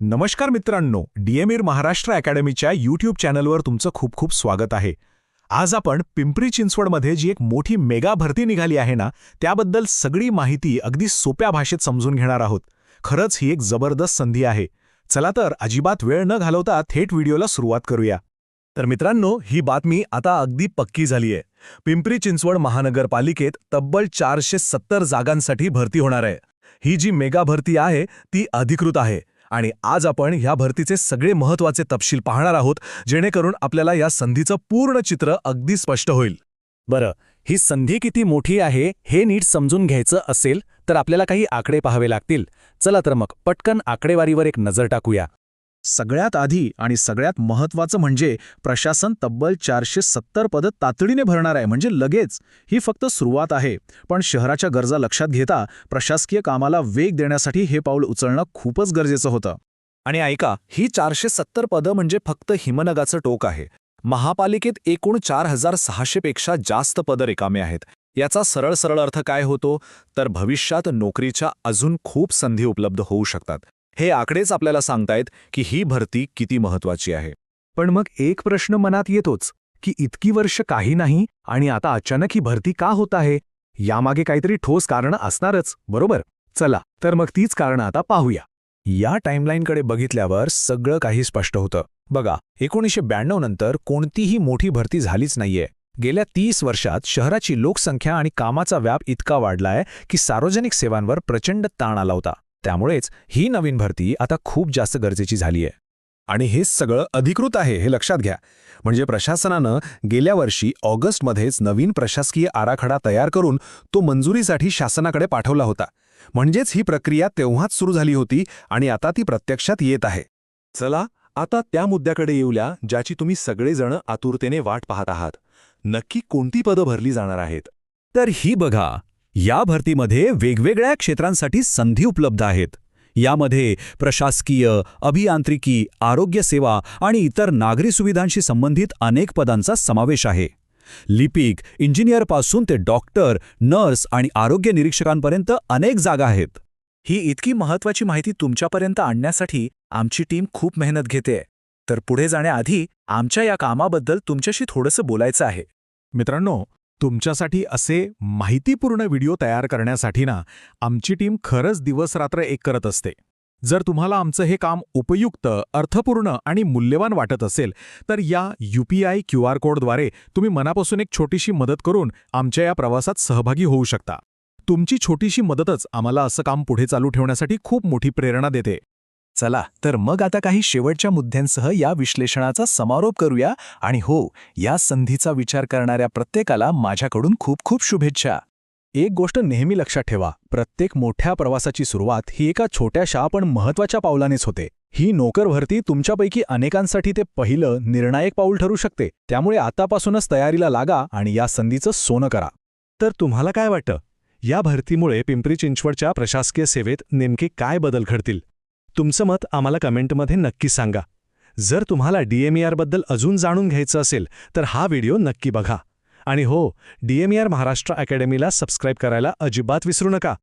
नमस्कार मित्रांनो, डीएमईर महाराष्ट्र अकॅडमीच्या यूट्यूब चॅनलवर तुमचं खूप खूप स्वागत आहे. आज आपण पिंपरी चिंचवडमध्ये जी एक मोठी मेगा भरती निघाली आहे ना, त्याबद्दल सगळी माहिती अगदी सोप्या भाषेत समजून घेणार आहोत. खरंच ही एक जबरदस्त संधी आहे. चला तर अजिबात वेळ न घालवता थेट व्हिडिओला सुरुवात करूया. तर मित्रांनो, ही बातमी आता अगदी पक्की झाली आहे. पिंपरी चिंचवड महानगरपालिकेत तब्बल 470 जागांसाठी भरती होणार आहे. ही जी मेगा भरती आहे ती अधिकृत आहे आणि आज आपण ह्या भरतीचे सगळे महत्त्वाचे तपशील पाहणार आहोत, जेणेकरून आपल्याला या संधीचं पूर्ण चित्र अगदी स्पष्ट होईल. बरं, ही संधी किती मोठी आहे हे नीट समजून घ्यायचं असेल तर आपल्याला काही आकडे पाहावे लागतील. चला तर मग पटकन आकडेवारीवर एक नजर टाकूया. सगळ्यात आधी आणि सगळ्यात महत्त्वाचं म्हणजे प्रशासन तब्बल 470 पदं तातडीने भरणार आहे, म्हणजे लगेच. ही फक्त सुरुवात आहे, पण शहराच्या गरजा लक्षात घेता प्रशासकीय कामाला वेग देण्यासाठी हे पाऊल उचलणं खूपच गरजेचं होतं. आणि ऐका, ही 470 पदं म्हणजे फक्त हिमनगाचं टोक आहे. महापालिकेत एकूण 4600 पेक्षा जास्त पदं रिकामे आहेत. याचा सरळ सरळ अर्थ काय होतो तर भविष्यात नोकरीच्या अजून खूप संधी उपलब्ध होऊ शकतात. हे आकडेच आपल्याला सांगतायत की ही भरती किती महत्त्वाची आहे. पण मग एक प्रश्न मनात येतोच की इतकी वर्ष काही नाही आणि आता अचानक ही भरती का होत आहे? यामागे काहीतरी ठोस कारणं असणारच, बरोबर? चला तर मग तीच कारणं आता पाहूया. या टाईमलाईनकडे बघितल्यावर सगळं काही स्पष्ट होतं. बघा, 1992 नंतर कोणतीही मोठी भरती झालीच नाहीये. गेल्या 30 वर्षात शहराची लोकसंख्या आणि कामाचा व्याप इतका वाढलाय की सार्वजनिक सेवांवर प्रचंड ताण आला होता. त्यामुळेच ही नवीन भरती आता खूप जास्त गरजेची झाली आहे. आणि हे सगळं अधिकृत आहे हे लक्षात घ्या. म्हणजे प्रशासनानं गेल्या वर्षी ऑगस्टमध्येच नवीन प्रशासकीय आराखडा तयार करून तो मंजुरीसाठी शासनाकडे पाठवला होता. म्हणजेच ही प्रक्रिया तेव्हाच सुरू झाली होती आणि आता ती प्रत्यक्षात येत आहे. चला आता त्या मुद्द्याकडे येऊया ज्याची तुम्ही सगळेजण आतुरतेने वाट पाहत आहात. नक्की कोणती पदं भरली जाणार आहेत? तर ही बघा, या भरतीमध्ये वेगवेगळ्या क्षेत्रांसाठी संधी उपलब्ध आहेत. यामध्ये प्रशासकीय, अभियांत्रिकी, आरोग्य सेवा आणि इतर नागरी सुविधांशी संबंधित अनेक पदांचा समावेश आहे. लिपिक, इंजिनियरपासून ते डॉक्टर, नर्स आणि आरोग्य निरीक्षकांपर्यंत अनेक जागा आहेत. ही इतकी महत्त्वाची माहिती तुमच्यापर्यंत आणण्यासाठी आमची टीम खूप मेहनत घेते. तर पुढे जाण्याआधी आमच्या या कामाबद्दल तुमच्याशी थोडंसं बोलायचं आहे. मित्रांनो, तुमच्यासाठी असे माहितीपूर्ण व्हिडिओ तयार करण्यासाठी ना आमची टीम खरंच दिवसरात्र एक करत असते. जर तुम्हाला आमचं हे काम उपयुक्त, अर्थपूर्ण आणि मूल्यवान वाटत असेल तर या UPI QR कोडद्वारे तुम्ही मनापासून एक छोटीशी मदत करून आमच्या या प्रवासात सहभागी होऊ शकता. तुमची छोटीशी मदतच आम्हाला असं काम पुढे चालू ठेवण्यासाठी खूप मोठी प्रेरणा देते. चला तर मग आता काही शेवटच्या मुद्द्यांसह या विश्लेषणाचा समारोप करूया. आणि हो, या संधीचा विचार करणाऱ्या प्रत्येकाला माझ्याकडून खूप खूप शुभेच्छा. एक गोष्ट नेहमी लक्षात ठेवा, प्रत्येक मोठ्या प्रवासाची सुरुवात ही एका छोट्याशा पण महत्त्वाच्या पावलानेच होते. ही नोकर भरती तुमच्यापैकी अनेकांसाठी ते पहिलं निर्णायक पाऊल ठरू शकते. त्यामुळे आतापासूनच तयारीला लागा आणि या संधीचं सोनं करा. तर तुम्हाला काय वाटतं, या भरतीमुळे पिंपरी चिंचवडच्या प्रशासकीय सेवेत नेमके काय बदल घडतील? तुमचं मत आम्हाला कमेंटमध्ये नक्की सांगा. जर तुम्हाला DMER बद्दल अजून जाणून घ्यायचं असेल तर हा व्हिडिओ नक्की बघा. आणि हो, DMER महाराष्ट्र अकॅडमीला सबस्क्राईब करायला अजिबात विसरू नका.